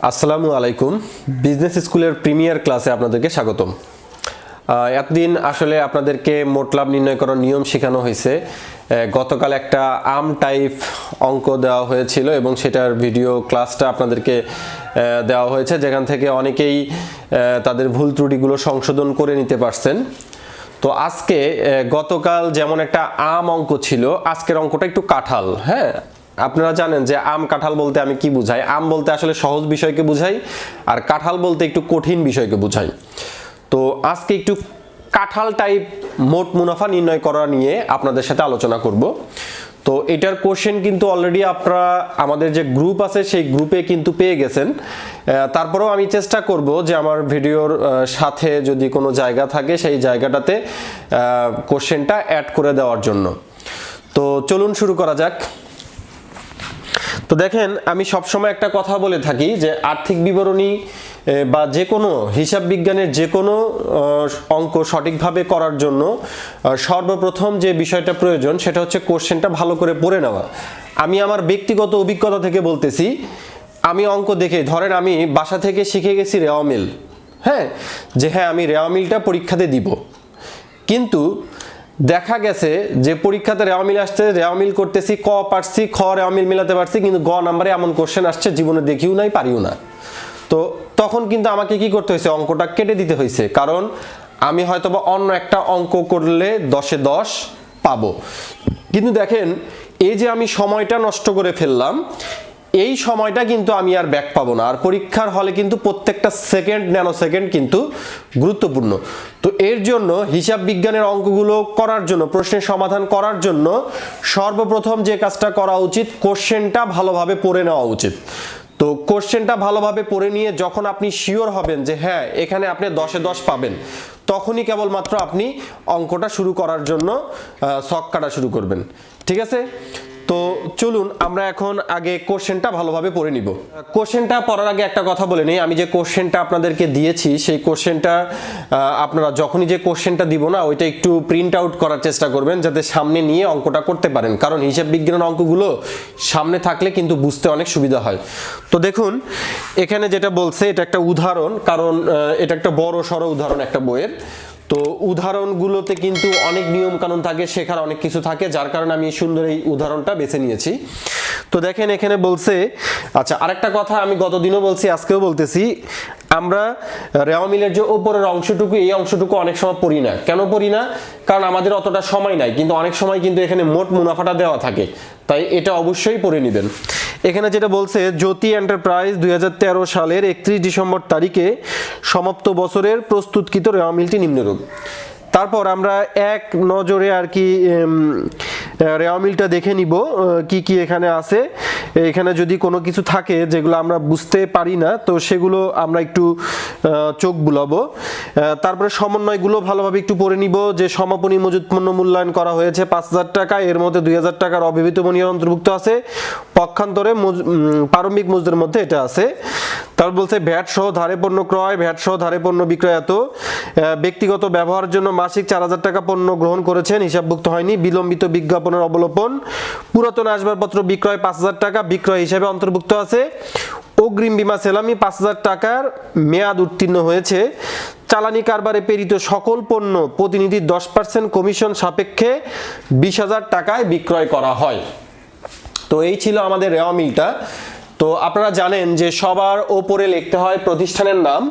আসসালামু আলাইকুম। বিজনেস স্কুলের প্রিমিয়ার ক্লাসে আপনাদেরকে স্বাগতম। এতদিন আসলে আপনাদেরকে মোট লাভ নির্ণয় করার নিয়ম শেখানো হয়েছে। গতকাল একটা আম টাইপ অঙ্ক দেওয়া হয়েছিল এবং সেটার ভিডিও ক্লাসটা আপনাদেরকে দেওয়া হয়েছে, যেখান থেকে অনেকেই তাদের ভুল ত্রুটিগুলো সংশোধন করে নিতে পারছেন। তো আজকে গতকাল যেমন একটা আম অঙ্ক ছিল, আজকের অঙ্কটা একটু কাঁঠাল। হ্যাঁ, আপনারা জানেন যে আম কাঁঠাল বলতে আমি কি বুঝাই। আম বলতে আসলে সহজ বিষয়কে বুঝাই, আর কাঁঠাল বলতে একটু কঠিন বিষয়কে বুঝাই। তো আজকে একটু কাঁঠাল টাইপ মোট মুনাফা নির্ণয় করা নিয়ে আপনাদের সাথে আলোচনা করব। তো এটার কোশ্চেন কিন্তু অলরেডি আপনারা আমাদের যে গ্রুপ আছে সেই গ্রুপে কিন্তু পেয়ে গেছেন। তারপরেও আমি চেষ্টা করব যে আমার ভিডিওর সাথে যদি কোনো জায়গা থাকে সেই জায়গাটাতে কোশ্চেনটা অ্যাড করে দেওয়ার জন্য। তো চলুন শুরু করা যাক। তো দেখেন, আমি সবসময় একটা কথা বলে থাকি যে আর্থিক বিবরণী বা যে কোনো হিসাব বিজ্ঞানের যে কোনো অঙ্ক সঠিকভাবে করার জন্য সর্বপ্রথম যে বিষয়টা প্রয়োজন সেটা হচ্ছে কোশ্চেনটা ভালো করে পড়ে নেওয়া। আমি আমার ব্যক্তিগত অভিজ্ঞতা থেকে বলতেছি, আমি অঙ্ক দেখে ধরেন আমি বাসা থেকে শিখে গেছি রেওয়া মিল। হ্যাঁ, যে হ্যাঁ আমি রেওয়া মিলটা পরীক্ষাতে দিব, কিন্তু দেখা গেছে যে পরীক্ষাতে রেওয়া মিল আসছে, রেওয়া মিল করতেছি, ক পারছি, খ রেওয়া মিল মিলাতে পারছি, কিন্তু গ নাম্বারে এমন কোশ্চেন আসছে জীবনে দেখিও নাই, পারিও না। তো তখন কিন্তু আমাকে কি করতে হয়েছে, অঙ্কটা কেটে দিতে হয়েছে, কারণ আমি হয়তোবা অন্য একটা অঙ্ক করলে 10-এ 10 পাবো। কিন্তু দেখেন, এই যে আমি সময়টা নষ্ট করে ফেললাম, এই সময়টা কিন্তু আমি আর ব্যাক পাবো না। আর পরীক্ষার হলে কিন্তু প্রত্যেকটা সেকেন্ড, ন্যানো সেকেন্ড কিন্তু গুরুত্বপূর্ণ। তো এর জন্য হিসাব বিজ্ঞানের অঙ্কগুলো করার জন্য, প্রশ্নের সমাধান করার জন্য সর্বপ্রথম যে কাজটা করা উচিত, কোশ্চেনটা ভালোভাবে পড়ে নেওয়া উচিত। তো কোশ্চেনটা ভালোভাবে পড়ে নিয়ে যখন আপনি শিওর হবেন যে হ্যাঁ এখানে আপনি 10-এ 10 পাবেন, তখনই কেবলমাত্র আপনি অঙ্কটা শুরু করার জন্য ছক কাটা শুরু করবেন। ঠিক আছে? তো চলুন আমরা এখন আগে কোশ্চেনটা ভালোভাবে পড়ে নিব। কোশ্চেনটা পড়ার আগে একটা কথা বলে নিই, আমি যে কোশ্চেনটা আপনাদেরকে দিয়েছি সেই কোশ্চেনটা আপনারা যখনই যে কোশ্চেনটা দিব না, ওইটা একটু প্রিন্ট আউট করার চেষ্টা করবেন যাতে সামনে নিয়ে অঙ্কটা করতে পারেন, কারণ হিসাব বিজ্ঞানের অঙ্কগুলো সামনে থাকলে কিন্তু বুঝতে অনেক সুবিধা হয়। তো দেখুন এখানে যেটা বলছে এটা একটা উদাহরণ, কারণ এটা একটা বড় সড়ো উদাহরণ একটা বইয়ের। তো উদাহরণগুলোতে কিন্তু অনেক নিয়ম কানুন থাকে, শেখার অনেক কিছু থাকে, যার কারণে আমি সুন্দর এই উদাহরণটা বেছে নিয়েছি। তো দেখেন এখানে বলছে, আচ্ছা আরেকটা কথা আমি গতদিনও বলছি, আজকেও বলতেছি, আমরা রেওয়া মিলের যে ওপরের অংশটুকু, এই অংশটুকু অনেক সময় পড়ি না। কেন পড়ি না? কারণ আমাদের অতটা সময় নাই, কিন্তু অনেক সময় কিন্তু এখানে মোট মুনাফাটা দেওয়া থাকে, তাই এটা অবশ্যই পড়ে নেবেন। এখানে যেটা বলছে, জ্যোতি এন্টারপ্রাইজ 2013 সালের 31 ডিসেম্বর তারিখে সমাপ্ত বছরের প্রস্তুতকৃত রেওয়া মিলটি নিম্নরূপ। তারপর আমরা এক নজরে আর কি রেওয়া মিলটা দেখে নিব কি কি এখানে আছে। এখানে যদি কোনো কিছু থাকে যেগুলো আমরা বুঝতে পারি না, তো সেগুলো আমরা একটু চোখ বুলাবো। তারপরে সমন্বয়গুলো ভালোভাবে একটু পড়ে নিব, যে সমাপনী মজুত পণ্য মূল্যায়ন করা হয়েছে 5,000 টাকা, এর মধ্যে 2,000 টাকার অবিহিত মূল্য অন্তর্ভুক্ত আছে, পক্ষান্তরে প্রারম্ভিক মজুদের মধ্যে এটা আছে। তারপর বলছে ভ্যাট সহ ধারে পণ্য ক্রয়, ভ্যাট সহ ধারে পণ্য বিক্রয় এত, ব্যক্তিগত ব্যবহারের জন্য মাসিক 4,000 টাকা পণ্য গ্রহণ করেছেন, হিসাবভুক্ত হয়নি, বিলম্বিত বিজ্ঞাপনের অবলোপন, পুরাতন আসবাবপত্র বিক্রয় 5,000 টাকা বিক্রয় হিসাবে অন্তর্ভুক্ত আছে, অগ্রিম বীমা সেলামি 5,000 টাকার মেয়াদ উত্তীর্ণ হয়েছে, চালানি কারবারে প্রেরিত সকল পণ্য প্রতিনিধির 10% কমিশন সাপেক্ষে 20,000 টাকায় বিক্রয় করা হয়। তো এই ছিল আমাদের রেওয়া মিলটা। তো আপনারা জানেন যে সবার ওপরে লিখতে হয় প্রতিষ্ঠানের নাম,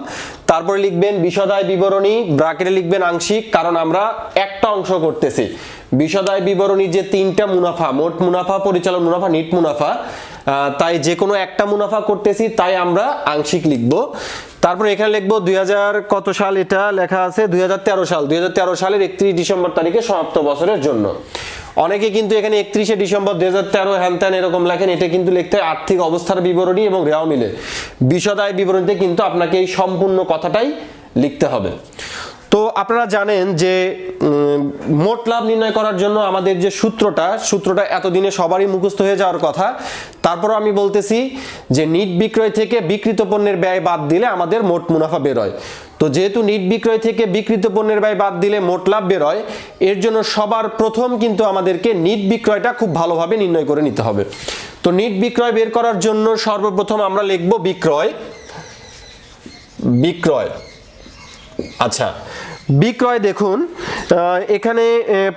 তারপরে লিখবেন বিশদায় বিবরণী, ব্র্যাকেটে লিখবেন আংশিক, কারণ আমরা একটা অংশ করতেছি। বিশদায় বিবরণী যে 3টা মুনাফা, মোট মুনাফা, পরিচালন মুনাফা, নিট মুনাফা, তাই যে কোনো একটা মুনাফা করতেছি, তাই আমরা আংশিক লিখব। তারপর এখানে লিখবো 2000 কত সাল, এটা লেখা আছে 2013 সাল, 2013 সালের 31 ডিসেম্বর তারিখে সমাপ্ত বছরের জন্য। অনেকে কিন্তু এখানে 31শে ডিসেম্বর 2013 হ্যান ত্যান এরকম লেখেন, এটা কিন্তু লিখতে হয় আর্থিক অবস্থার বিবরণী এবং রেওয়া মিলে বিশদায় বিবরণীতে কিন্তু আপনাকে এই সম্পূর্ণ কথাটাই লিখতে হবে। তো আপনারা জানেন যে মোট লাভ নির্ণয় করার জন্য আমাদের যে সূত্রটা এতদিনে সবারই মুখস্থ হয়ে যাওয়ার কথা। তারপরও আমি বলতেছি যে নিট বিক্রয় থেকে বিক্রিত পণ্যের ব্যয় বাদ দিলে আমাদের মোট মুনাফা বের হয়। তো যেহেতু নিট বিক্রয় থেকে বিক্রিত পণ্যের ব্যয় বাদ দিলে মোট লাভ বের হয়, এর জন্য সবার প্রথম কিন্তু আমাদেরকে নিট বিক্রয়টা খুব ভালোভাবে নির্ণয় করে নিতে হবে। তো নিট বিক্রয় বের করার জন্য সর্বপ্রথম আমরা লিখব বিক্রয়, বিক্রয়। আচ্ছা, বিক্রয় দেখুন এখানে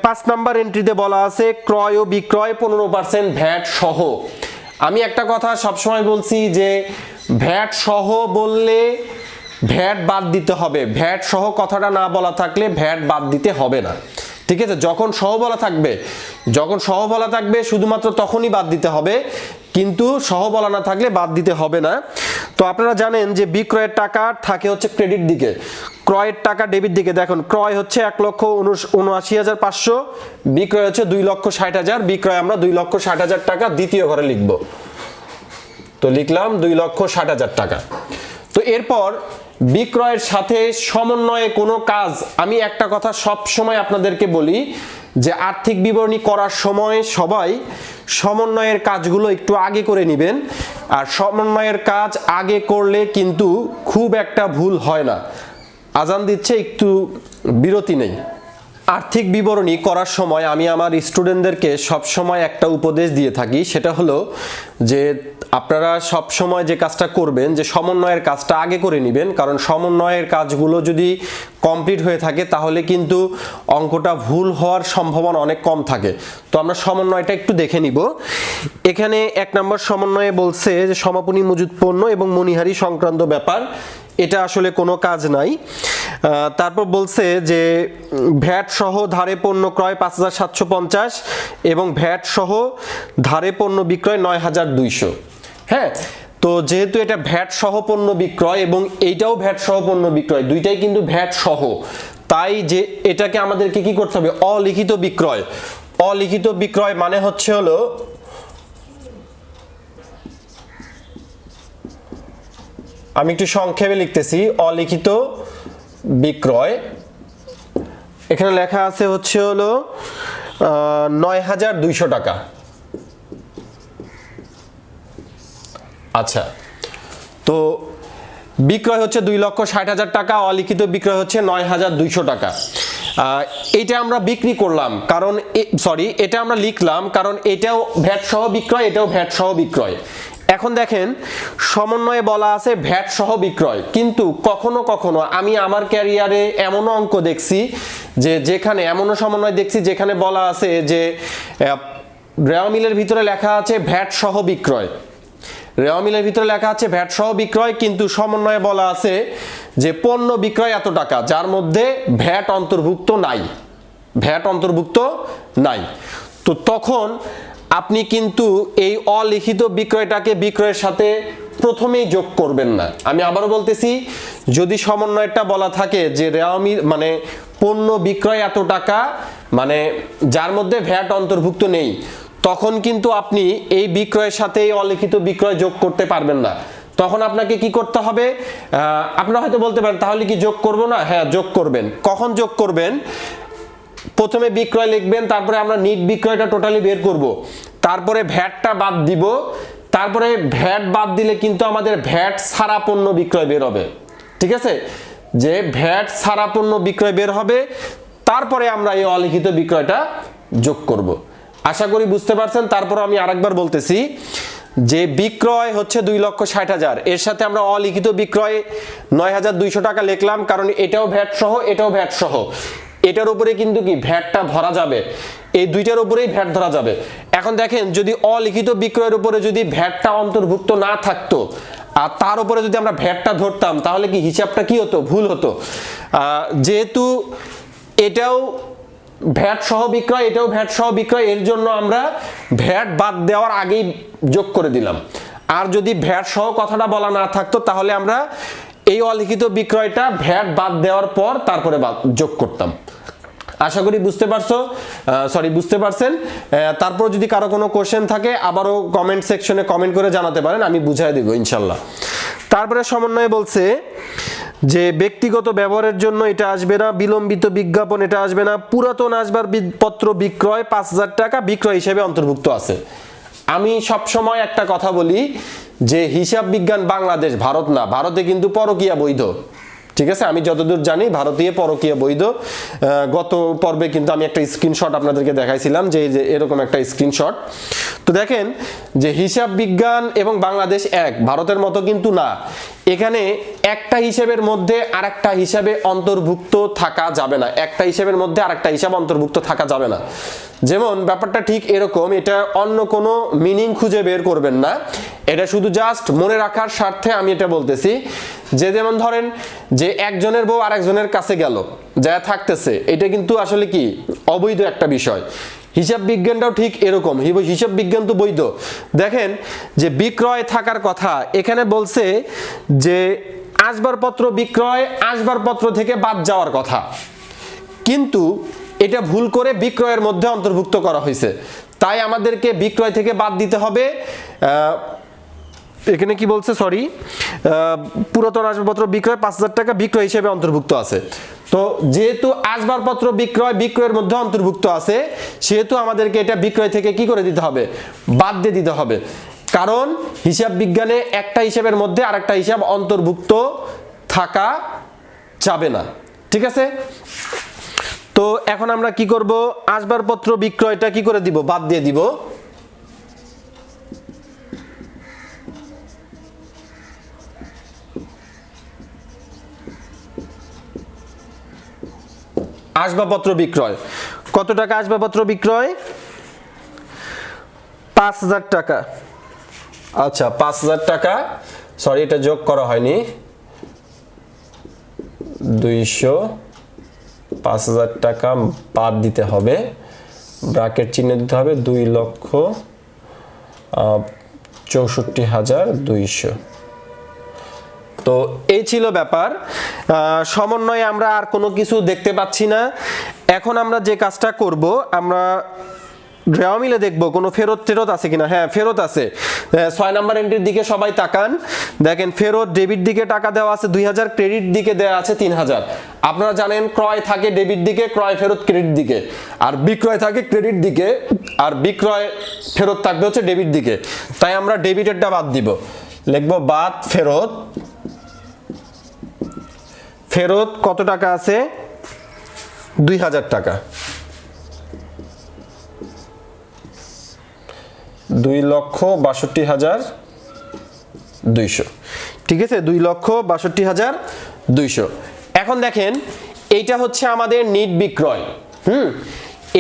5 নাম্বার এন্ট্রিতে বলা আছে ক্রয় ও বিক্রয় 15% ভ্যাট সহ। আমি একটা কথা সবসময় বলছি যে ভ্যাট সহ বললে ভ্যাট বাদ দিতে হবে, ভ্যাট সহ কথাটা না বলা থাকলে ভ্যাট বাদ দিতে হবে না, ঠিক আছে? যখন সহ বলা থাকবে শুধুমাত্র তখনই বাদ দিতে হবে, কিন্তু সহ বলা না থাকলে বাদ দিতে হবে না। তো আপনারা জানেন যে বিক্রয়ের টাকা থাকে হচ্ছে ক্রেডিট দিকে, ক্রয়ের টাকা ডেবিট দিকে। দেখুন ক্রয় হচ্ছে 1,79,500, বিক্রয় হচ্ছে 2,60,000, বিক্রয় আমরা 2,60,000 টাকা দ্বিতীয় ঘরে লিখব। তো লিখলাম 2,60,000 টাকা। তো এরপর বিক্রয়ের সাথে সমন্বয়ে কোনো কাজ, আমি একটা কথা সব সময় আপনাদেরকে বলি যে আর্থিক বিবরণী করার সময় সবাই সমন্বয়ের কাজগুলো একটু আগে করে নেবেন, আর সমন্বয়ের কাজ আগে করলে কিন্তু খুব একটা ভুল হয় না। আজান দিচ্ছে, একটু বিরতি নেই। আর্থিক বিবরণী করার সময় আমি আমার স্টুডেন্টদেরকে সব সময় একটা উপদেশ দিয়ে থাকি, সেটা হলো যে আপনারা সব সময় যে কাজটা করবেন যে সমন্বয়ের কাজটা আগে করে নেবেন, কারণ সমন্বয়ের কাজগুলো যদি কমপ্লিট হয়ে থাকে তাহলে কিন্তু অঙ্কটা ভুল হওয়ার সম্ভাবনা অনেক কম থাকে। তো আমরা সমন্বয়টা একটু দেখে নিব। এখানে 1 নম্বর সমন্বয়ে বলছে যে সমাপনী মজুদ পণ্য এবং মণিহারি সংক্রান্ত ব্যাপার, এটা আসলে কোনো কাজ নাই। তারপর বলছে যে ভ্যাট সহ ধারে পণ্য ক্রয় 5,750 এবং ভ্যাট সহ ধারে পণ্য বিক্রয় 9,200। হ্যাঁ, তো যেহেতু এটা ভ্যাট সহ পণ্য বিক্রয় এবং এইটাও ভ্যাট সহ পণ্য বিক্রয়, দুইটাই কিন্তু ভ্যাট সহ, তাই যে এটাকে আমাদেরকে কি করতে হবে? অলিখিত বিক্রয়। অলিখিত বিক্রয় মানে হচ্ছে হলো আমি একটু সংক্ষেপে লিখতেছি, অলিখিত বিক্রয় এখানে লেখা আছে হচ্ছে হলো 9,200 টাকা। আচ্ছা, তো বিক্রয় হচ্ছে 2,60,000 টাকা, অলিখিত বিক্রয় হচ্ছে 9,200 টাকা। এটা আমরা বিক্রি করলাম কারণ এটা আমরা লিখলাম কারণ এটাও ভ্যাট সহ বিক্রয়, এটাও ভ্যাট সহ বিক্রয়। এখন দেখেন সমন্বয়ে বলা আছে ভ্যাট সহ বিক্রয়, কিন্তু কখনো কখনো আমি আমার ক্যারিয়ারে এমনও অঙ্ক দেখছি যে যেখানে এমনও সমন্বয় দেখছি যেখানে বলা আছে যে রেওয়া মিলের ভিতরে লেখা আছে ভ্যাট সহ বিক্রয়, রেওয়া মিলের ভিতরে লেখা আছে ভ্যাট সহ বিক্রয়, কিন্তু সমন্বয়ে বলা আছে যে পণ্য বিক্রয় এত টাকা, যার মধ্যে ভ্যাট অন্তর্ভুক্ত নাই, ভ্যাট অন্তর্ভুক্ত নাই। তো তখন আপনি কিন্তু এই অলিখিত বিক্রয়টাকে বিক্রয়ের সাথে প্রথমেই যোগ করবেন না। আমি আবারও বলতেছি, যদি সমন্বয়টা বলা থাকে যে রেওয়ামি মানে পণ্য বিক্রয় এত টাকা, মানে যার মধ্যে ভ্যাট অন্তর্ভুক্ত নেই, তখন কিন্তু আপনি এই বিক্রয়ের সাথে এই অলিখিত বিক্রয় যোগ করতে পারবেন না। তখন আপনাকে কি করতে হবে? আপনারা হয়তো বলতে পারেন তাহলে কি যোগ করব না? হ্যাঁ, যোগ করবেন। কখন যোগ করবেন? প্রথমে বিক্রয় লিখবেন, তারপরে আমরা নিট বিক্রয়টা টোটালি বের করব, তারপরে ভ্যাটটা বাদ দিব, তারপরে ভ্যাট বাদ দিলে কিন্তু আমাদের ভ্যাট ছাড়া পণ্য বিক্রয় বের হবে। ঠিক আছে, যে ভ্যাট ছাড়া পণ্য বিক্রয় বের হবে, তারপরে আমরা এই অলিখিত বিক্রয়টা যোগ করব। আশা করি বুঝতে পারছেন। তারপর আমি আরেকবার বলতেছি যে বিক্রয় হচ্ছে 2,60,000, এর সাথে আমরা অলিখিত বিক্রয় 9,200 টাকা লিখলাম কারণ এটাও ভ্যাট সহ, এটাও ভ্যাট সহ, এটার উপরে কিন্তু কি ভ্যাটটা ধরা যাবে, এই দুইটার উপরেই ভ্যাট ধরা যাবে। এখন দেখেন যদি অলিখিত বিক্রয়ের উপরে যদি ভ্যাটটা অন্তর্ভুক্ত না থাকতো আর তার উপরে যদি আমরা ভ্যাটটা ধরতাম তাহলে কি হিসাবটা কি হতো? ভুল হতো। যেহেতু এটাও ভ্যাট সহ বিক্রয়, এটাও ভ্যাট সহ বিক্রয়, এর জন্য আমরা ভ্যাট বাদ দেওয়ার আগেই যোগ করে দিলাম। আর যদি ভ্যাট সহ কথাটা বলা না থাকতো তাহলে আমরা এই অলিখিত বিক্রয়টা ভ্যাট বাদ দেওয়ার পর তারপরে যোগ করতাম। আশা করি বুঝতে পারছেন। তারপর যদি কারো কোনো কোশ্চেন থাকে আবারও কমেন্ট সেকশনে কমেন্ট করে জানাতে পারেন, আমি বুঝাই দেব ইনশাল্লাহ। তারপরে সমন্বয়ে বলছে যে ব্যক্তিগত ব্যবহারের জন্য এটা আসবে না, বিলম্বিত বিজ্ঞাপন এটা আসবে না, পুরাতন আসবাবপত্র বিক্রয় 5,000 টাকা বিক্রয় হিসেবে অন্তর্ভুক্ত আছে। আমি সব সময় একটা কথা বলি যে হিসাব বিজ্ঞান বাংলাদেশ, ভারত না। ভারতে কিন্তু পরকীয়া বৈধ, ঠিক আছে, আমি যতদূর জানি ভারতীয় পরকীয় বৈধ। গত পর্বে কিন্তু আমি একটা স্ক্রিনশট আপনাদেরকে দেখাইছিলাম যে এরকম একটা স্ক্রিনশট। তো দেখেন যে হিসাব বিজ্ঞান এবং বাংলাদেশ এক, ভারতের মতো কিন্তু না। এখানে একটা হিসাবের মধ্যে আরেকটা হিসাবে অন্তর্ভুক্ত থাকা যাবে না, একটা হিসাবের মধ্যে আরেকটা হিসাব অন্তর্ভুক্ত থাকা যাবে না। যেমন ব্যাপারটা ঠিক এরকম, এটা অন্য কোনো মিনিং খুঁজে বের করবেন না, এটা শুধু জাস্ট মনে রাখার স্বার্থে আমি এটা বলতেছি। যে যেমন ধরেন যে একজনের বউ আরেকজনের কাছে গেল, যা থাকতেছে, এটা কিন্তু আসলে কি অবৈধ একটা বিষয়। হিসাব বিজ্ঞানটাও ঠিক এরকম, হিসাব বিজ্ঞান তো বৈধ। দেখেন যে বিক্রয় থাকার কথা, এখানে বলছে যে আসবাবপত্র বিক্রয় আসবাবপত্র থেকে বাদ যাওয়ার কথা, কিন্তু এটা ভুল করে বিক্রয়ের মধ্যে অন্তর্ভুক্ত করা হয়েছে, তাই আমাদেরকে বিক্রয় থেকে বাদ দিতে হবে। এখানে কি বলছে, সরি, পুরাতন আসবাবপত্র বিক্রয় 5,000 টাকা বিক্রয় হিসেবে অন্তর্ভুক্ত আছে। তো যেহেতু আসবাবপত্র বিক্রয় বিক্রয়ের মধ্যে অন্তর্ভুক্ত আছে, সেহেতু আমাদেরকে এটা বিক্রয় থেকে কি করে দিতে হবে, বাদ দিয়ে দিতে হবে। কারণ হিসাব বিজ্ঞানে একটা হিসাবের মধ্যে আরেকটা হিসাব অন্তর্ভুক্ত থাকা যাবে না। ঠিক আছে, তো এখন আমরা কি করব, আসবাবপত্র বিক্রয়টা কি করে দিব, বাদ দিয়ে দিব। আসবাবপত্র বিক্রয় কত টাকা, আসবাবপত্র বিক্রয় 5,000 টাকা। আচ্ছা 5,000 টাকা, সরি এটা যোগ করা হয়নি, 200, 5,000 টাকা বাদ দিতে হবে, ব্র্যাকেট চিহ্ন দিতে হবে, 2,64,200। তো এই ছিল ব্যাপার। সমন্বয়ে আমরা আর কোনো কিছু দেখতে পাচ্ছি না। এখন আমরা যে কাজটা করব, আমরা ড্র মিলে দেখব কোনো ফেরত আছে কিনা। হ্যাঁ ফেরত আছে, 6 নাম্বার এন্ট্রির দিকে সবাই তাকান। দেখেন ফেরত ডেবিট দিকে টাকা দেওয়া আছে 2,000, ক্রেডিট দিকে দেওয়া আছে 3,000। আপনারা জানেন ক্রয় থাকে ডেবিট দিকে, ক্রয় ফেরত ক্রেডিট দিকে, আর বিক্রয় থাকে ক্রেডিট দিকে, আর বিক্রয় ফেরত থাকবে হচ্ছে ডেবিট দিকে। তাই আমরা ডেবিটেরটা বাদ দিব, লিখব বাদ ফেরত। ফেরত কত টাকা আছে, 2,000 টাকা, 2,62,200। ঠিক আছে, 2,62,200। এখন দেখেন এইটা হচ্ছে আমাদের নিট বিক্রয়।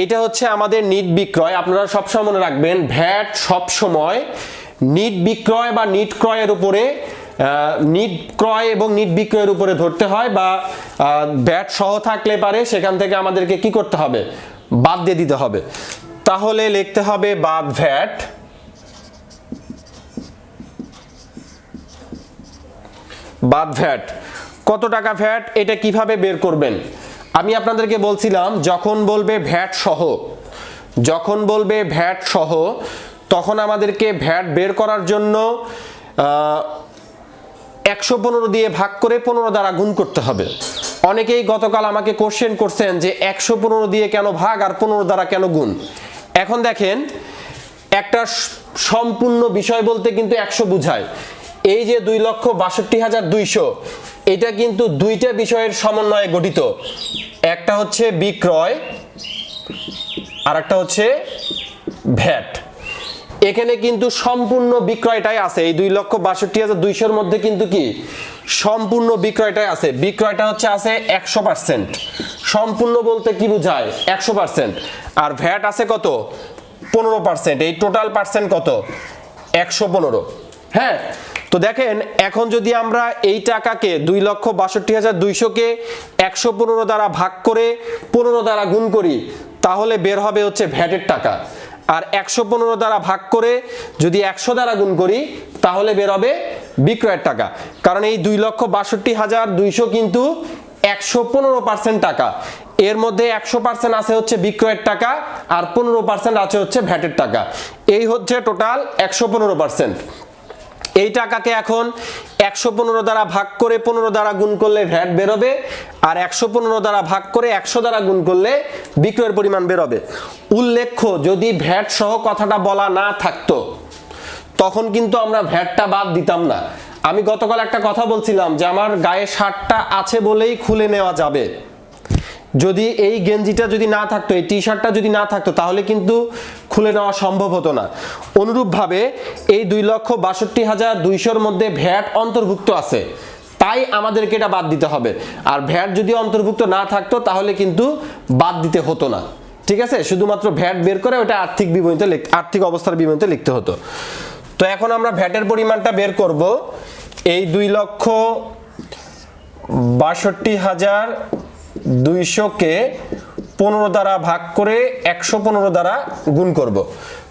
এটা হচ্ছে আমাদের নিট বিক্রয়। আপনারা সবসময় মনে রাখবেন, ভ্যাট সবসময় নিট বিক্রয় বা নিট ক্রয়ের উপরে, নিট ক্রয় এবং নিট বিক্রয়ের উপরে ধরতে হয়, বা ভ্যাট সহ থাকলে পারে সেখান থেকে আমাদেরকে কি করতে হবে, বাদ দিয়ে দিতে হবে। তাহলে লিখতে হবে বাদ ভ্যাট, বাদ ভ্যাট কত টাকা ভ্যাট, এটা কিভাবে বের করবেন। আমি আপনাদেরকে বলছিলাম যখন বলবে ভ্যাট সহ, যখন বলবে ভ্যাট সহ, তখন আমাদেরকে ভ্যাট বের করার জন্য 115 দিয়ে ভাগ করে 15 দ্বারা গুণ করতে হবে। অনেকেই গতকাল আমাকে কোশ্চেন করছেন যে 115 দিয়ে কেন ভাগ আর 15 দ্বারা কেন গুণ। এখন দেখেন একটা সম্পূর্ণ বিষয় বলতে কিন্তু 100 বুঝায়। এই যে 2,62,200, এটা কিন্তু দুইটা বিষয়ের সমন্বয়ে গঠিত, একটা হচ্ছে বিক্রয় আর একটা হচ্ছে ভ্যাট। এখানে কিন্তু সম্পূর্ণ বিক্রয়টাই আছে, এই 2,62,200 মধ্যে কিন্তু কি সম্পূর্ণ বিক্রয়টাই আছে। বিক্রয়টা হচ্ছে আছে 100%, সম্পূর্ণ বলতে কি বুঝায় 100%, আর ভ্যাট আছে কত 15%। এই টোটাল পার্সেন্ট কত 115। হ্যাঁ, তো দেখেন এখন যদি আমরা এই টাকাকে 2,62,200-কে 115 দ্বারা ভাগ করে 15 দ্বারা গুণ করি, তাহলে বের হবে হচ্ছে ভ্যাটের টাকা। আর 115 দ্বারা ভাগ করে যদি 100 দ্বারা গুণ করি, তাহলে বের হবে বিক্রয়ের টাকা। কারণ এই 2,62,200 কিন্তু 115% টাকা, এর মধ্যে 100% আছে হচ্ছে বিক্রয়ের টাকা, আর 15% আছে হচ্ছে ভ্যাটের টাকা। এই হচ্ছে টোটাল 115%। এই টাকাকে এখন 115 দ্বারা ভাগ করে 15 দ্বারা গুণ করলে ভ্যাট বেরোবে, আর 115 দ্বারা ভাগ করে 100 দ্বারা গুণ করলে বিক্রয়ের পরিমাণ বেরোবে। উল্লেখ্য, যদি ভ্যাট সহ কথাটা বলা না থাকতো, তখন কিন্তু আমরা ভ্যাটটা বাদ দিতাম না, আমি গতকাল একটা কথা বলছিলাম যে আমার গায়ে শার্টটা আছে বলেই খুলে নেওয়া যাবে, যদি এই গেঞ্জিটা যদি না থাকতো, এই টি শার্টটা যদি না থাকতো তাহলে কিন্তু খুলে নেওয়া সম্ভব হতো না। অনুরূপভাবে এই 2,62,200-র মধ্যে ভ্যাট অন্তর্ভুক্ত আছে, তাই আমাদেরকে এটা বাদ দিতে হবে। আর ভ্যাট যদি অন্তর্ভুক্ত না থাকতো তাহলে কিন্তু বাদ দিতে হতো না, ঠিক আছে? শুধুমাত্র ভ্যাট বের করে ওটা আর্থিক অবস্থার বিবরণীতে লিখতে হতো। তো এখন আমরা ভ্যাটের পরিমাণটা বের করব। এই 2,62,200-কে 15 দ্বারা ভাগ করে 115 দ্বারা গুণ করব।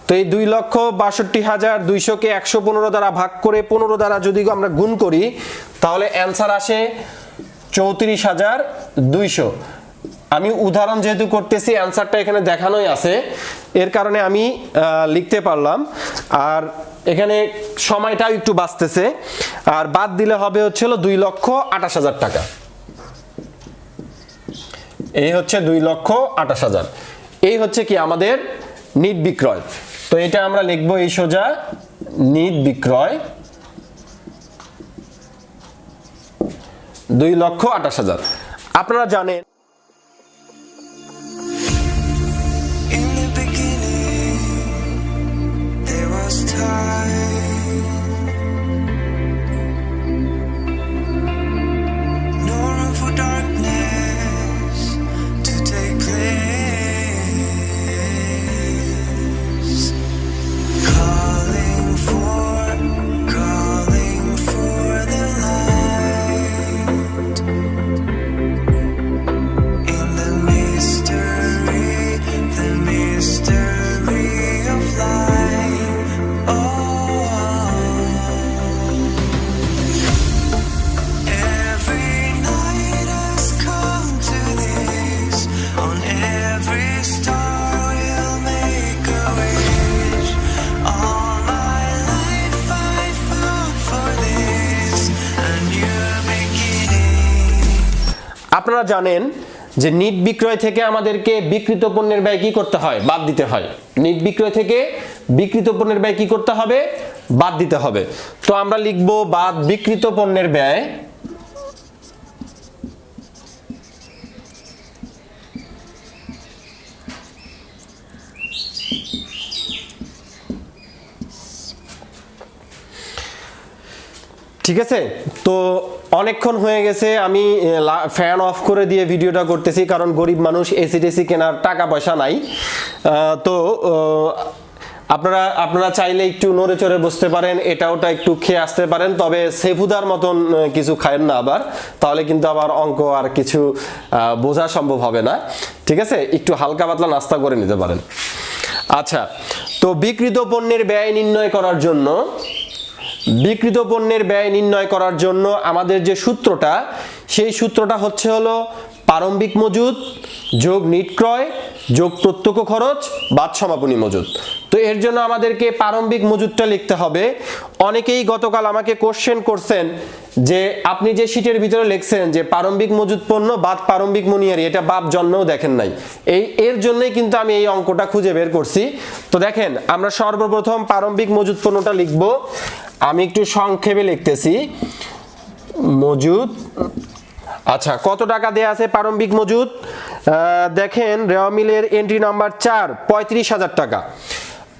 তো এই 2,62,200-কে 115 দ্বারা ভাগ করে 15 দ্বারা যদি আমরা গুণ করি তাহলে অ্যান্সার আসে 34,200। আমি উদাহরণ যেহেতু করতেছি, অ্যান্সারটা এখানে দেখানোই আছে, এর কারণে আমি লিখতে পারলাম। আর এখানে সময়টাও একটু বাঁচতেছে। আর বাদ দিলে হবে হচ্ছিল 2,28,000 টাকা। এই হচ্ছে 2,28,000। এই হচ্ছে কি আমাদের নিট বিক্রয়। তো এটা আমরা লিখবো এই সোজা নিট বিক্রয় 2,28,000। আপনারা জানেন আপনারা জানেন যে নিট বিক্রয় থেকে আমাদেরকে বিক্রিত পণ্যের ব্যয় কি করতে হয়? বাদ দিতে হয়। নিট বিক্রয় থেকে বিক্রিত পণ্যের ব্যয় কি করতে হবে? বাদ দিতে হবে। তো আমরা লিখব বাদ বিক্রিত পণ্যের ব্যয় ঠিক আছে। তো অনেকক্ষণ হয়ে গেছে, আমি ফ্যান অফ করে দিয়ে ভিডিওটা করতেছি, কারণ গরিব মানুষ এসি টেসি কেনার টাকা পয়সা নাই। তো আপনারা চাইলে একটু নড়ে চড়ে বসতে পারেন, এটা ওটা একটু খেয়ে আসতে পারেন, তবে সেফুদার মতন কিছু খায়েন না আবার, তাহলে কিন্তু আবার অঙ্ক আর কিছু বোঝা সম্ভব হবে না, ঠিক আছে? একটু হালকা পাতলা নাস্তা করে নিতে পারেন। আচ্ছা, তো বিক্রিত পণ্যের ব্যয় নির্ণয় করার জন্য আমাদের যে সূত্রটা, সেই সূত্রটা হচ্ছে হলো প্রারম্ভিক মজুদ যোগ নিট ক্রয় যোগ প্রত্যক্ষ খরচ বাদ সমাপনী মজুদ। তো এর জন্য আমাদেরকে প্রারম্ভিক মজুদটা লিখতে হবে। অনেকেই গতকাল আমাকে কোশ্চেন করছেন যে আপনি যে শীটের ভিতরে লিখছেন যে প্রারম্ভিক মজুদ পণ্য বাদ প্রারম্ভিক মনিহারি, এটা বাপ জন্মেও দেখেন নাই। এর জন্যই কিন্তু আমি এই অঙ্কটা খুঁজে বের করছি। তো দেখেন, আমরা সর্বপ্রথম প্রারম্ভিক মজুদ পণ্যটা লিখব। আমি একটু সংক্ষেপে লিখতেছি মজুদ। আচ্ছা, কত টাকা দেয়া আছে প্রারম্ভিক মজুদ? দেখেন, রেওয়া মিলের এন্ট্রি নাম্বার 4, 35,000 টাকা।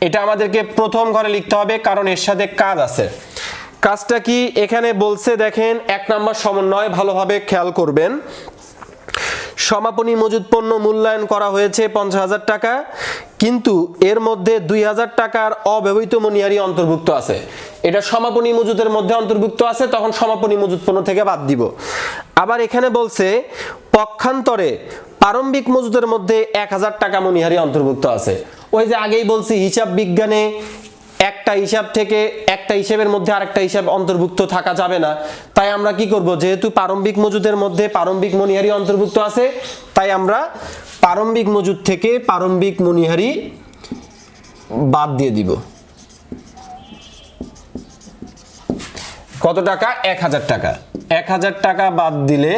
এটা আমাদেরকে প্রথম ঘরে লিখতে হবে, কারণ এর সাথে কাজ আছে। কাজটা কি এখানে বলছে? দেখেন, 1 নাম্বার সমন্বয়, ভালোভাবে খেয়াল করবেন। সমাপনী মজুদ পণ্য মূল্যায়ন করা হয়েছে 50,000 টাকা, কিন্তু এর মধ্যে 2,000 টাকার অব্যবহৃত মনিহারি অন্তর্ভুক্ত আছে। এটা সমাপনী মজুদের মধ্যে অন্তর্ভুক্ত আছে, তখন সমাপনী মজুদ পণ্য থেকে বাদ দিব। আবার এখানে বলছে পক্ষান্তরে প্রারম্ভিক মজুদের মধ্যে 1,000 টাকা মনিহারি অন্তর্ভুক্ত আছে। ওই যে আগেই বলছি, হিসাব বিজ্ঞানে একটা হিসাব থেকে একটা হিসাবের মধ্যে আরেকটা হিসাব অন্তর্ভুক্ত থাকা যাবে না। তাই আমরা কি করব, যেহেতু প্রারম্ভিক মজুদের মধ্যে প্রারম্ভিক মনিহারি অন্তর্ভুক্ত আছে, তাই আমরা প্রারম্ভিক মজুদ থেকে প্রারম্ভিক মনিহারি বাদ দিয়ে দিব। কত টাকা? 1,000 টাকা। 1,000 টাকা বাদ দিলে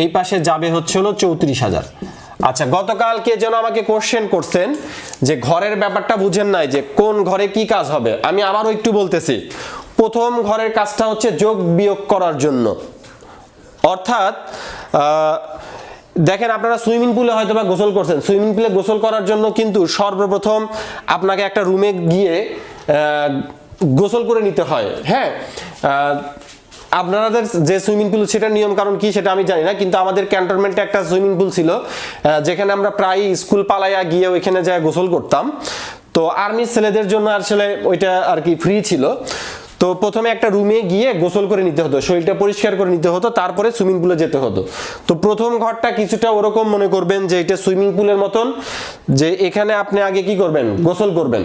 এই পাশে যাবে হচ্ছে হলো 34,000। আচ্ছা, গতকালকে যেন আমাকে কোশ্চেন করছেন যে ঘরের ব্যাপারটা বুঝেন নাই, যে কোন ঘরে কি কাজ হবে। আমি আবারও একটু বলতেছি, প্রথম ঘরের কাজটা হচ্ছে যোগ বিয়োগ করার জন্য। অর্থাৎ দেখেন আপনারা সুইমিং পুলে হয়তো বা গোসল করছেন, সুইমিং পুলে গোসল করার জন্য কিন্তু সর্বপ্রথম আপনাকে একটা রুমে গিয়ে গোসল করে নিতে হয়। হ্যাঁ, আপনাদের যে সুইমিং পুল সেটার নিয়ম কারণ কি সেটা আমি জানি না, কিন্তু আমাদের ক্যান্টনমেন্টে একটা সুইমিং পুল ছিল যেখানে আমরা প্রায় স্কুল পালাইয়া গিয়ে ওইখানে যায় গোসল করতাম। তো আর্মির ছেলেদের জন্য আসলে ওইটা আর কি ফ্রি ছিল। তো প্রথমে একটা রুমে গিয়ে গোসল করে নিতে হতো, শরীরটা পরিষ্কার করে নিতে হতো, তারপরে সুইমিং পুলে যেতে হতো। তো প্রথম ঘরটা কিছুটা ওরকম মনে করবেন যে এটা সুইমিং পুলের মতন, যে এখানে আপনি আগে কি করবেন, গোসল করবেন।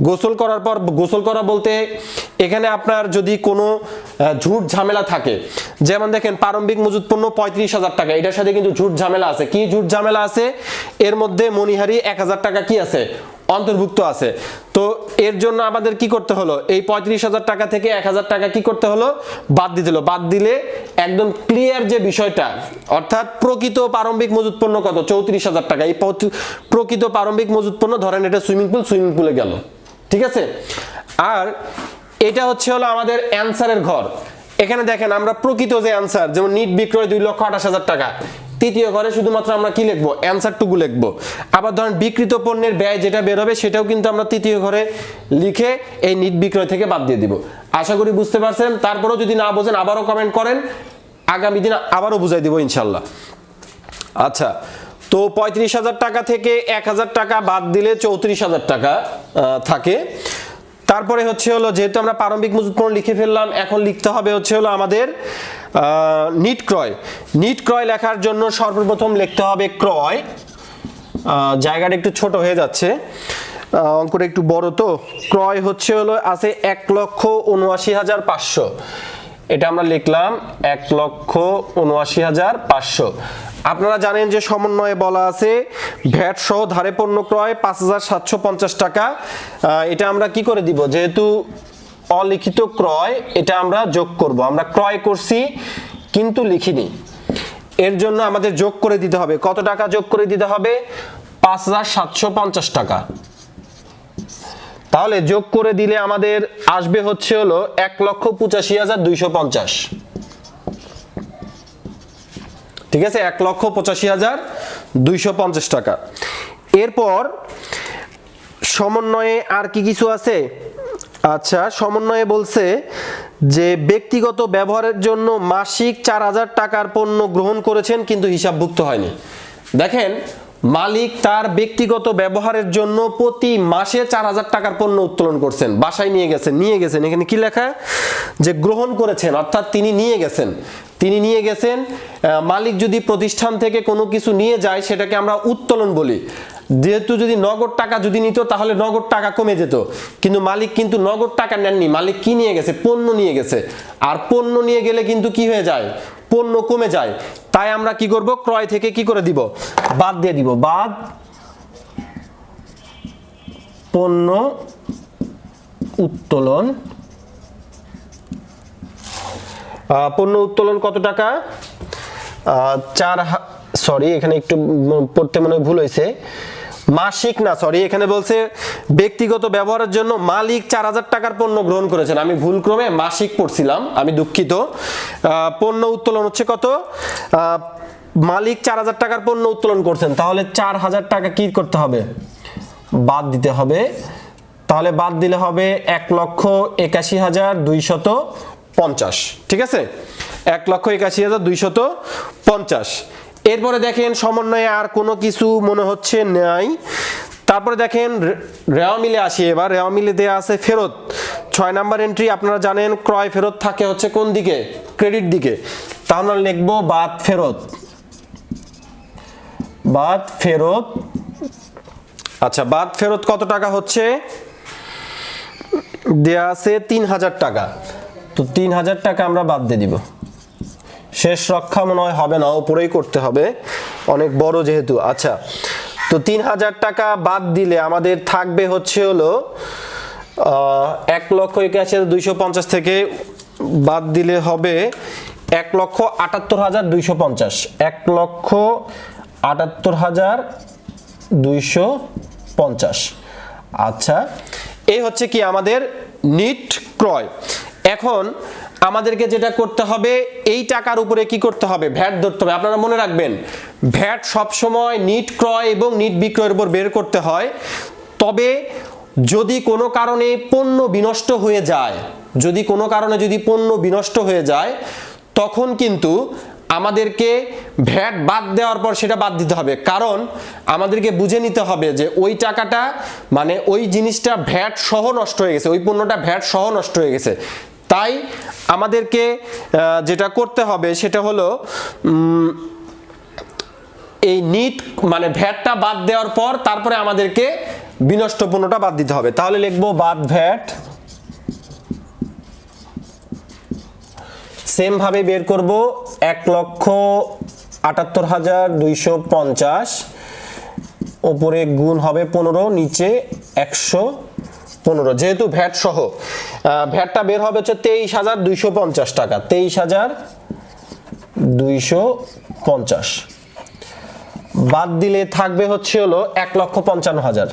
গোসল করার পর, গোসল করা বলতে এখানে আপনার যদি কোনো ঝুট ঝামেলা থাকে, যেমন দেখেন প্রারম্ভিক মজুত পণ্য 35,000 টাকা, এটার সাথে কিন্তু ঝুট ঝামেলা আছে। কি ঝুট ঝামেলা আছে? এর মধ্যে মণিহারি 1,000 টাকা কি আছে, অন্তর্ভুক্ত আছে। তো এর জন্য আমাদের কি করতে হলো, এই 35,000 টাকা থেকে 1,000 টাকা কি করতে হলো, বাদ দিতে হলো। বাদ দিলে একদম ক্লিয়ার যে বিষয়টা, অর্থাৎ প্রকৃত প্রারম্ভিক মজুত পণ্য কত, 34,000 টাকা। এই প্রকৃত প্রারম্ভিক মজুত পণ্য ধরেন এটা সুইমিং পুল, সুইমিং পুলে গেল, ঠিক আছে। আর এটা হচ্ছে হলো আমাদের অ্যানসারের ঘর। এখানে দেখেন আমরা প্রকৃত যে অ্যানসার, যেমন নিট বিক্রয় 2,28,000 টাকা, তৃতীয় ঘরে শুধুমাত্র আমরা কি লিখবো, অ্যানসারটুকু লিখবো। আবার ধরেন বিক্রিত পণ্যের ব্যয় যেটা বের হবে সেটাও কিন্তু আমরা তৃতীয় ঘরে লিখে এই নিট বিক্রয় থেকে বাদ দিয়ে দিব। আশা করি বুঝতে পারছেন। তারপরেও যদি না বোঝেন আবারও কমেন্ট করেন, আগামী দিন আবারও বুঝাই দিব ইনশাল্লাহ। আচ্ছা, তো 35,000 টাকা থেকে 1,000 টাকা বাদ দিলে 34,000 টাকা থাকে। তারপরে হচ্ছে হলো, যেহেতু আমরা প্রারম্ভিক মজুত পণ্য লিখে ফেললাম, এখন লিখতে হবে হচ্ছে হলো আমাদের নিট ক্রয়। নিট ক্রয় লেখার জন্য সর্বপ্রথম লিখতে হবে ক্রয়। জায়গাটা একটু ছোট হয়ে যাচ্ছে, অঙ্কটা একটু বড়, তো ক্রয় হচ্ছে হলো আছে 1,79,500। এটা আমরা লিখলাম 1,79,500। আপনারা জানেন যে সমন্বয়ে বলা আছে ভ্যাট সহ ধারে পণ্য ক্রয় 5,750 টাকা। এটা আমরা কি করে দিব, যেহেতু অলিখিত ক্রয়, এটা আমরা যোগ করব। আমরা ক্রয় করছি কিন্তু লিখিনি, এর জন্য আমাদের যোগ করে দিতে হবে। কত টাকা যোগ করে দিতে হবে? 5,750 টাকা। তাহলে যোগ করে দিলে আমাদের আসবে হচ্ছে হলো 1,85,250। ঠিক আছে, 1,85,250 টাকা। এরপর সমন্বয়ে আর কি কিছু আছে? আচ্ছা, সমন্বয়ে বলছে যে ব্যক্তিগত ব্যবহারের জন্য মাসিক 4,000 টাকার পণ্য গ্রহণ করেছেন কিন্তু হিসাবভুক্ত হয়নি। দেখেন, মালিক তার ব্যক্তিগত ব্যবহারের জন্য প্রতি মাসে 4,000 টাকার পণ্য উত্তোলন করছেন, বাসায় নিয়ে গেছেন। এখানে কি লেখা, যে গ্রহণ করেছেন, অর্থাৎ তিনি নিয়ে গেছেন। মালিক যদি প্রতিষ্ঠান থেকে কোনো কিছু নিয়ে যায় সেটাকে আমরা উত্তোলন বলি। যেহেতু যদি নগদ টাকা যদি নিত তাহলে নগদ টাকা কমে যেত, কিন্তু মালিক কিন্তু নগদ টাকা নেননি, মালিক কি নিয়ে গেছে, পণ্য নিয়ে গেছে। আর পণ্য নিয়ে গেলে কিন্তু কি হয়ে যায়, পণ্য কমে যায়। তাই আমরা কি করব, ক্রয় থেকে কি করে দিব, বাদ দিয়ে দিব। বাদ পণ্য উত্তোলন। পণ্য উত্তোলন কত টাকা, এখানে একটু পড়তে মনে ভুল হয়েছে, মাসিক না, এখানে বলছে ব্যক্তিগত ব্যবহারের জন্য মালিক 4,000 টাকার পণ্য গ্রহণ করেছেন। আমি ভুল ক্রমে মাসিক পড়ছিলাম, আমি দুঃখিত। পণ্য উত্তোলন হচ্ছে কত, মালিক 4,000 টাকার পণ্য উত্তোলন করছেন, তাহলে 4,000 টাকা কি করতে হবে, বাদ দিতে হবে। তাহলে বাদ দিলে হবে 1,81,250। ঠিক আছে, 1,81,250। এরপরে দেখেন সমন্বয়ে আর কোনো কিছু মনে হচ্ছে নাই। তারপরে দেখেন রেওয়া মিলে আসি। এবার রেওয়া মিলে দেয়া আছে ফেরত, 6 নাম্বার এন্ট্রি। আপনারা জানেন ক্রয় ফেরত থাকে হচ্ছে কোন দিকে, ক্রেডিট দিকে। তাহলে লিখবো বাদ ফেরত। আচ্ছা, বাদ ফেরত কত টাকা হচ্ছে, দেয়া আছে 3,000 টাকা। তো 3,000 টাকা আমরা বাদ দিয়ে দিব। শেষ রক্ষা মনে হয় হবে না, উপরেই করতে হবে, অনেক বড় যেহেতু। আচ্ছা, তো 3,000 টাকা বাদ দিলে আমাদের থাকবে হচ্ছে হলো 1,81,250 থেকে বাদ দিলে হবে 1,78,250। 1,78,250। আচ্ছা, এই হচ্ছে কি আমাদের নিট ক্রয়। এখন আমাদেরকে যেটা করতে হবে, এই টাকার উপরে কি করতে হবে, ভ্যাট ধরতে হবে। আপনারা মনে রাখবেন, ভ্যাট সবসময় নিট ক্রয় এবং নিট বিক্রয়ের উপর বের করতে হয়। তবে যদি কোনো কারণে পণ্য বিনষ্ট হয়ে যায়, যদি কোনো কারণে যদি পণ্য বিনষ্ট হয়ে যায়, তখন কিন্তু আমাদেরকে ভ্যাট বাদ দেওয়ার পর সেটা বাদ দিতে হবে। কারণ আমাদেরকে বুঝে নিতে হবে যে ওই টাকাটা মানে ওই জিনিসটা ভ্যাট সহ নষ্ট হয়ে গেছে, ওই পণ্যটা ভ্যাট সহ নষ্ট হয়ে গেছে। তাই আমাদেরকে যেটা করতে হবে সেটা হলো এই নিট মানে ভ্যাটটা বাদ দেওয়ার পর তারপরে আমাদেরকে বিনষ্ট পণ্যটা বাদ দিতে হবে। তাহলে লিখবো বাদ ভ্যাট, সেম ভাবে বের করব 1,78,250, উপরে গুণ হবে 15, নিচে 115, যেহেতু ভ্যাট সহ ভ্যাটটা বের হবে হচ্ছে 23,250 টাকা, 23,250 বাদ দিলে থাকবে হচ্ছে হলো 1,55,000,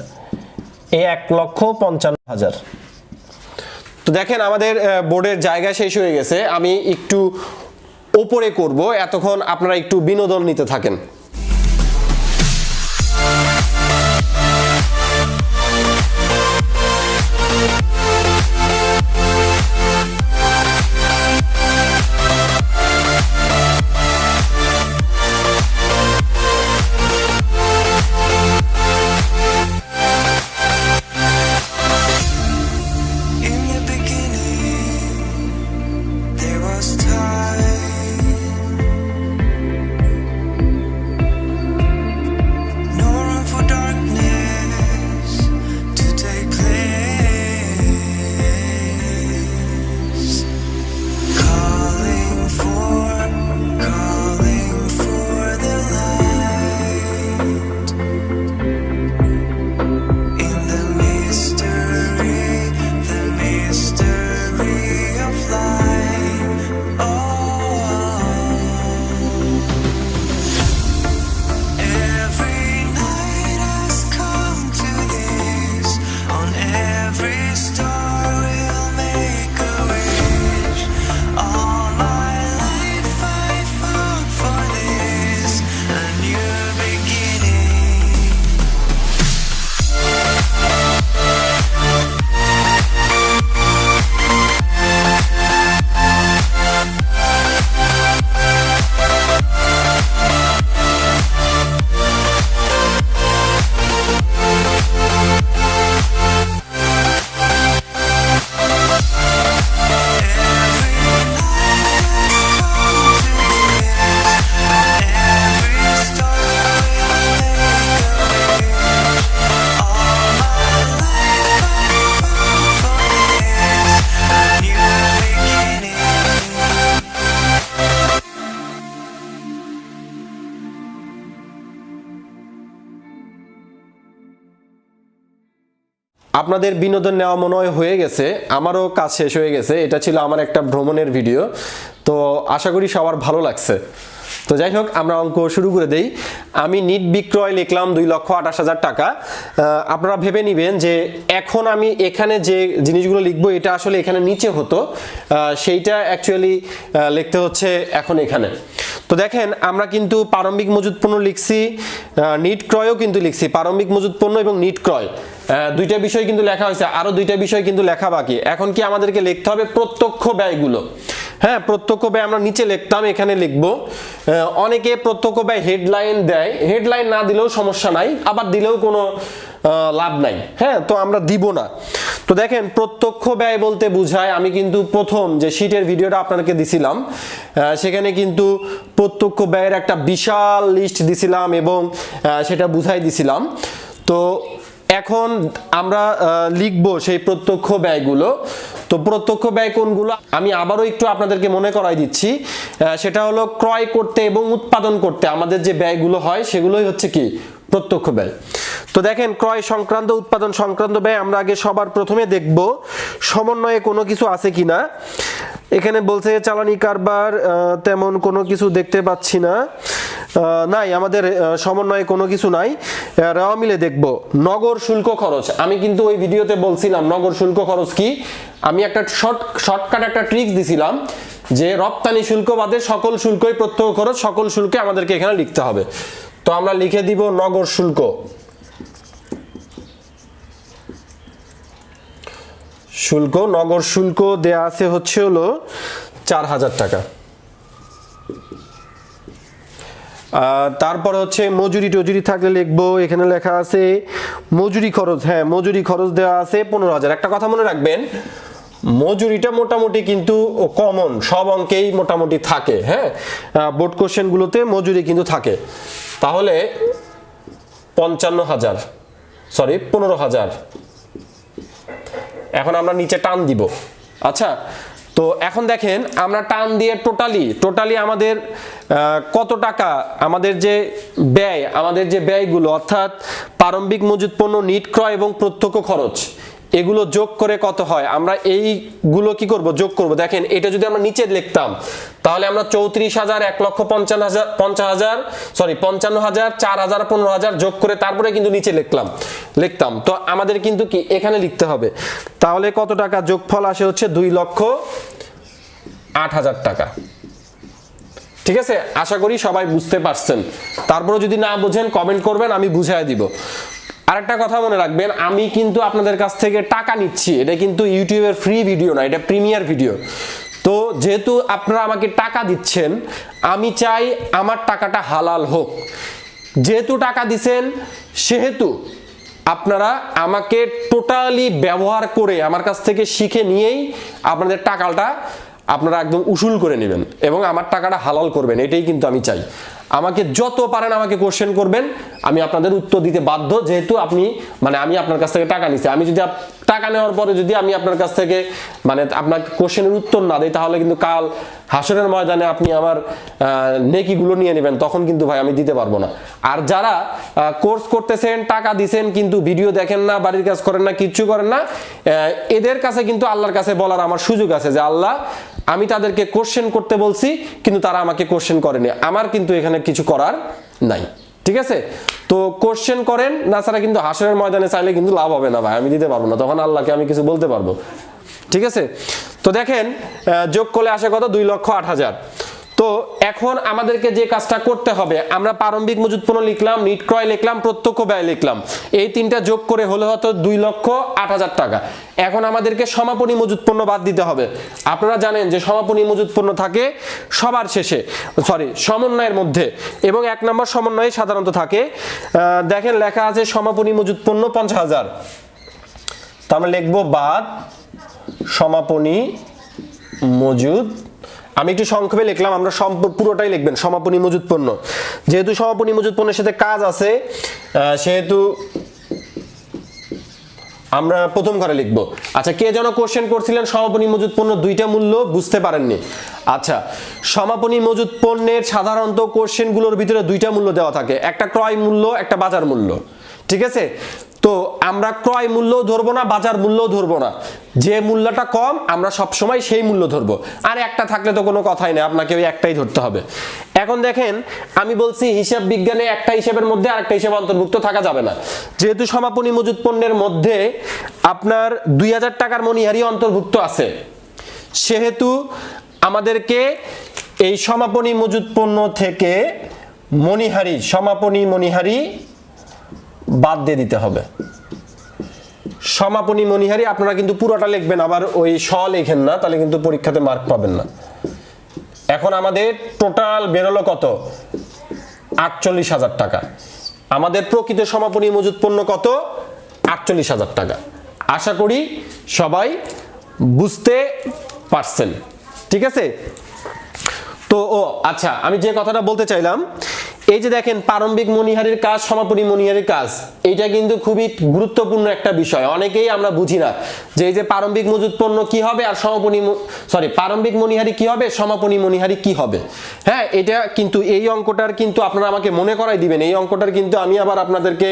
এই 1,55,000। তো দেখেন আমাদের বোর্ডের জায়গা শেষ হয়ে গেছে, আমি একটু ওপরে করব, এতক্ষণ আপনারা একটু বিনোদন নিতে থাকেন। আপনাদের বিনোদন নেওয়া মনে হয় হয়ে গেছে, আমারও কাজ শেষ হয়ে গেছে। এটা ছিল আমার একটা ভ্রমণের ভিডিও, তো আশা করি সবার ভালো লাগছে। তো যাই হোক, আমরা অঙ্ক শুরু করে দেই। আমি নিট বিক্রয় লিখলাম 2,28,000 টাকা। আপনারা ভেবে নেবেন যে এখন আমি এখানে যে জিনিসগুলো লিখবো এটা আসলে এখানে নিচে হতো, সেইটা অ্যাকচুয়ালি লিখতে হচ্ছে এখন এখানে। তো দেখেন আমরা কিন্তু প্রারম্ভিক মজুদ পণ্য লিখছি, নিট ক্রয়ও কিন্তু লিখছি, প্রারম্ভিক মজুদ পণ্য এবং নিট ক্রয় দুইটা বিষয় কিন্তু লেখা হয়েছে, আরো দুইটা বিষয় কিন্তু লেখা বাকি। এখন কি আমাদেরকে লিখতে হবে প্রত্যক্ষ ব্যয়গুলো। হ্যাঁ, প্রত্যক্ষ ব্যয় আমরা নিচে লিখতাম, এখানে লিখবো। অনেকে প্রত্যক্ষ ব্যয় হেডলাইন দেয়, হেডলাইন না দিলেও সমস্যা নাই, আবার দিলেও কোনো লাভ নাই। হ্যাঁ, তো আমরা দিব না। তো দেখেন প্রত্যক্ষ ব্যয় বলতে বোঝায়, আমি কিন্তু প্রথম যে শীটের ভিডিওটা আপনাদেরকে দিছিলাম সেখানে কিন্তু প্রত্যক্ষ ব্যয়ের একটা বিশাল লিস্ট দিছিলাম এবং সেটা বুঝাই দিছিলাম। তো এখন আমরা লিখব সেই প্রত্যক্ষ ব্যয়গুলো। তো প্রত্যক্ষ ব্যয় কোনগুলো আমি আবারও একটু আপনাদেরকে মনে করাই দিচ্ছি, সেটা হলো ক্রয় করতে এবং উৎপাদন করতে আমাদের যে ব্যয়গুলো হয় সেগুলোই হচ্ছে কি প্রত্যক্ষ ব্যয়। তো দেখেন ক্রয় সংক্রান্ত উৎপাদন সংক্রান্ত ব্যয় আমরা আগে সবার প্রথমে দেখব সমন্বয়ে কোনো কিছু আছে কিনা। এখানে বলছে চালানি কারবার, তেমন কোনো কিছু দেখতে পাচ্ছি না। নাই, আমাদের সমন্বয়ে কোনো কিছু নাই। রেওয়া মিলে দেখব নগর শুল্ক খরচ। আমি কিন্তু ওই ভিডিওতে বলছিলাম নগর শুল্ক খরচ কি, আমি একটা শর্টকাট একটা ট্রিক্স দিছিলাম যে রপ্তানি শুল্ক বাদে সকল শুল্কই প্রত্যক্ষ খরচ, সকল শুল্কে আমাদেরকে এখানে লিখতে হবে। তো আমরা লিখে দিব নগর শুল্ক। নগর শুল্ক দেয়া আছে হচ্ছে হলো 4000 টাকা। তারপর হচ্ছে মজুরি টজুরি থাকলে লিখবো, এখানে লেখা আছে মজুরি খরচ। হ্যাঁ, মজুরি খরচ দেওয়া আছে 15000। একটা কথা মনে রাখবেন, মজুরিটা মোটামুটি কিন্তু কমন, সব অঙ্কেই মোটামুটি থাকে। হ্যাঁ, বোর্ড কোশ্চেন গুলোতে মজুরি কিন্তু থাকে। তাহলে 15,000। এখন আমরা নিচে টান দিব। আচ্ছা, তো এখন দেখেন আমরা টান দিয়ে টোটালি আমাদের কত টাকা, আমাদের যে ব্যয়গুলো অর্থাৎ প্রারম্ভিক মজুত পণ্য, নিট ক্রয় এবং প্রত্যক্ষ খরচ, এগুলো যোগ করে কত হয়, আমরা এইগুলো কি করব, যোগ করব। দেখেন এটা যদি আমরা নিচে লিখতাম তাহলে আমরা 34,000, 1,50,000, 4,000, 15,000 যোগ করে তারপরে কিন্তু নিচে লিখতাম। তো আমাদের কিন্তু কি এখানে লিখতে হবে। তাহলে কত টাকা যোগফল আসে হচ্ছে 2,08,000 টাকা। ঠিক আছে, আশা করি সবাই বুঝতে পারছেন। তারপরে যদি না বুঝেন কমেন্ট করবেন, আমি বুঝাই দিব। আরেকটা কথা মনে রাখবেন, আমি কিন্তু আপনাদের কাছ থেকে টাকা নিচ্ছি, এটা কিন্তু ইউটিউবের ফ্রি ভিডিও না, এটা প্রিমিয়ার ভিডিও। তো যেহেতু আপনারা আমাকে টাকা দিচ্ছেন, আমি চাই আমার টাকাটা হালাল হোক। যেহেতু টাকা দিচ্ছেন সেহেতু আপনারা আমাকে টোটালি ব্যবহার করে আমার কাছ থেকে শিখে নিয়েই আপনাদের টাকাটা আপনারা একদম উসুল করে নেবেন এবং আমার টাকাটা হালাল করবেন, এটাই কিন্তু আমি চাই। আমাকে যত পারেন আমাকে কোশ্চেন করবেন, আমি আপনাদের উত্তর দিতে বাধ্য। যেহেতু আমি আপনার কাছ থেকে টাকা নিচ্ছি, আমি যদি টাকা নেওয়ার পরে যদি আমি আপনার কাছ থেকে আপনার কোশ্চেনের উত্তর না দেই, তাহলে কিন্তু কাল হাসরের ময়দানে আপনি আমার নেকিগুলো নিয়ে নেবেন, তখন কিন্তু ভাই আমি দিতে পারবো না। আর যারা কোর্স করতেছেন, টাকা দিছেন কিন্তু ভিডিও দেখেন না, বাড়ির কাজ করেন না, কিচ্ছু করেন না, এদের কাছে কিন্তু আল্লাহর কাছে বলার আমার সুযোগ আছে যে আল্লাহ, আমি তাদেরকে কোশ্চেন করতে বলছি কিন্তু তারা আমাকে কোশ্চেন করেনি, আমার কিন্তু এখানে কিছু করার নাই। ঠিক আছে, তো কোশ্চেন করেন না, ছাড়া কিন্তু হাসরের ময়দানে চাইলে কিন্তু লাভ হবে না ভাই, আমি দিতে পারবো না, তখন আল্লাহকে আমি কিছু বলতে পারবো। ঠিক আছে, তো দেখেন যোগ করলে আসে কত, 2,08,000। তো এখন আমাদেরকে যে কাজটা করতে হবে, আমরা প্রারম্ভিক মজুত পণ্য লিখলাম, নিট ক্রয় লিখলাম, প্রত্যক্ষ ব্যয় লিখলাম, এই তিনটা যোগ করে হলে হতো 2,08,000 টাকা। এখন আমাদেরকে সমাপনী মজুত পণ্য বাদ দিতে হবে। আপনারা জানেন যে সমাপনী মজুত পণ্য থাকে সবার শেষে, সমন্বয়ের মধ্যে, এবং 1 নম্বর সমন্বয়ে সাধারণত থাকে। দেখেন লেখা আছে সমাপনী মজুত পণ্য 50,000। তো আমরা লিখবো বাদ সমাপনী মজুদ। আমি একটু সংক্ষেপে লিখলাম, আমরা পুরোটাই লিখবেন সমাপনী মজুত পণ্য। যেহেতু সমাপনী মজুত পণ্যের সাথে কাজ আছে সেহেতু আমরা প্রথম ঘরে লিখব। আচ্ছা, কে যেন কোশ্চেন করছিলেন সমাপনী মজুত পণ্য দুইটা মূল্য বুঝতে পারেননি। আচ্ছা, সমাপনী মজুত পণ্যের সাধারণত কোশ্চেনগুলোর ভিতরে দুইটা মূল্য দেওয়া থাকে, একটা ক্রয় মূল্য, একটা বাজার মূল্য। ঠিক আছে, তো আমরা ক্রয় মূল্য ধরবো না, বাজার মূল্য ধরবো না, যে মূল্যটা কম আমরা সবসময় সেই মূল্য ধরবো। আর একটা থাকলে তো কোনো কথাই নেই, আপনাকে ওই একটাই ধরতে হবে। এখন দেখেন আমি বলছি হিসাব বিজ্ঞানে একটা হিসাবের মধ্যে আরেকটা হিসাব অন্তর্ভুক্ত থাকা যাবে না। যেহেতু সমাপনী মজুত পণ্যের মধ্যে আপনার 2,000 টাকার মণিহারি অন্তর্ভুক্ত আছে, সেহেতু আমাদেরকে এই সমাপনী মজুত পণ্য থেকে সমাপনী মণিহারি বাদ দিয়ে দিতে হবে। সমাপনী মণিহারি আপনারা কিন্তু পুরোটা লিখবেন, আবার ওই লেখেন না, তাহলে কিন্তু পরীক্ষাতে মার্ক পাবেন না। এখন আমাদের টোটাল বেরোলো কত, 48,000 টাকা। আমাদের প্রকৃত সমাপনী মজুত পণ্য কত, 48,000 টাকা। আশা করি সবাই বুঝতে পারছেন। ঠিক আছে, তো আচ্ছা, আমি যে কথাটা বলতে চাইলাম, এই যে দেখেন প্রারম্ভিক মণিহারির কাজ, সমাপনী মণিহারির কাজ, এইটা কিন্তু খুবই গুরুত্বপূর্ণ একটা বিষয়। অনেকেই আমরা বুঝি না যে এই যে প্রারম্ভিক মজুত পণ্য কি হবে আর প্রারম্ভিক মণিহারি কি হবে, সমাপনী মণিহারি কি হবে। হ্যাঁ, এটা কিন্তু এই অঙ্কটার কিন্তু আপনারা আমাকে মনে করাই দিবেন। এই অঙ্কটার কিন্তু আমি আবার আপনাদেরকে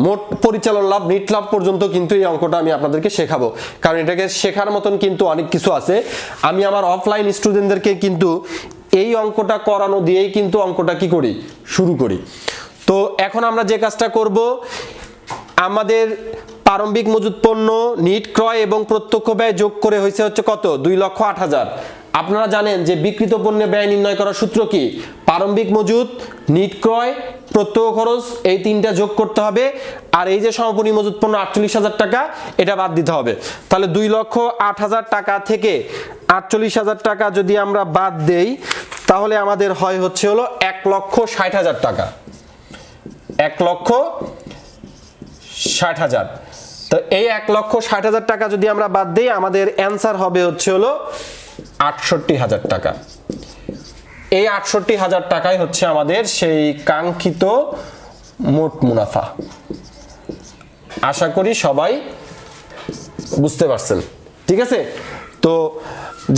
মোট পরিচালন লাভ, নিট লাভ পর্যন্ত কিন্তু এই অঙ্কটা আমি আপনাদেরকে শেখাবো, কারণ এটাকে শেখার মতন কিন্তু অনেক কিছু আছে। আমি আমার অফলাইন স্টুডেন্টদেরকে কিন্তু এই অঙ্কটা করানো দিয়েই কিন্তু অঙ্কটা কি করি, শুরু করি। তো এখন আমরা যে কাজটা করব, আমাদের প্রারম্ভিক মজুত পণ্য নিট ক্রয় এবং প্রত্যক্ষ ব্যয় যোগ করে হয়েছে হচ্ছে কত, 2,08,000। আপনারা জানেন যে বিক্রিত পণ্যে ব্যয় নির্ণয় করার সূত্র কি, প্রারম্ভিক মজুত, নিট ক্রয়, প্রত্যক্ষ খরচ, এই তিনটা যোগ করতে হবে। আর এই যে সমাপনী মজুত পণ্য 48,000 টাকা, এটা বাদ দিতে হবে। তাহলে 2,08,000 টাকা থেকে 48,000 টাকা যদি আমরা বাদ দেই, তাহলে আমাদের হয় হচ্ছে হলো 1,60,000 টাকা, 1,60,000। তো এই 1,60,000 টাকা যদি আমরা বাদ দিই, আমাদের অ্যান্সার হবে হচ্ছে হলো 68,000 টাকা। এই 68,000 টাকাই হচ্ছে আমাদের সেই কাঙ্ক্ষিত মোট মুনাফা। আশা করি সবাই বুঝতে পারছেন, ঠিক আছে? তো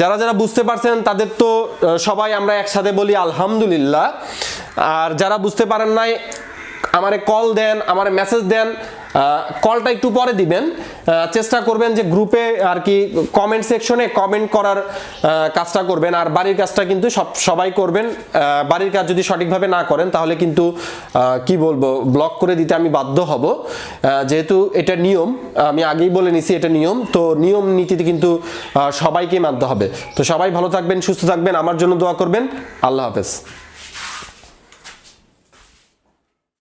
যারা যারা বুঝতে পারছেন তাদের তো সবাই আমরা একসাথে বলি আলহামদুলিল্লাহ। আর যারা বুঝতে পারেন নাই, আমারে কল দেন, আমারে মেসেজ দেন। কলটা একটু পরে দিবেন, চেষ্টা করবেন যে গ্রুপে আর কি কমেন্ট সেকশনে কমেন্ট করার কাজটা করবেন। আর বাড়ির কাজটা কিন্তু সবাই করবেন। বাড়ির কাজ যদি সঠিকভাবে না করেন তাহলে কিন্তু কি বলবো, ব্লক করে দিতে আমি বাধ্য হব, যেহেতু এটা নিয়ম। আমি আগেই বলে নিছি এটা নিয়ম। তো নিয়ম নীতিতে কিন্তু সবাইকে মানতে হবে। তো সবাই ভালো থাকবেন, সুস্থ থাকবেন, আমার জন্য দোয়া করবেন। আল্লাহ হাফেজ।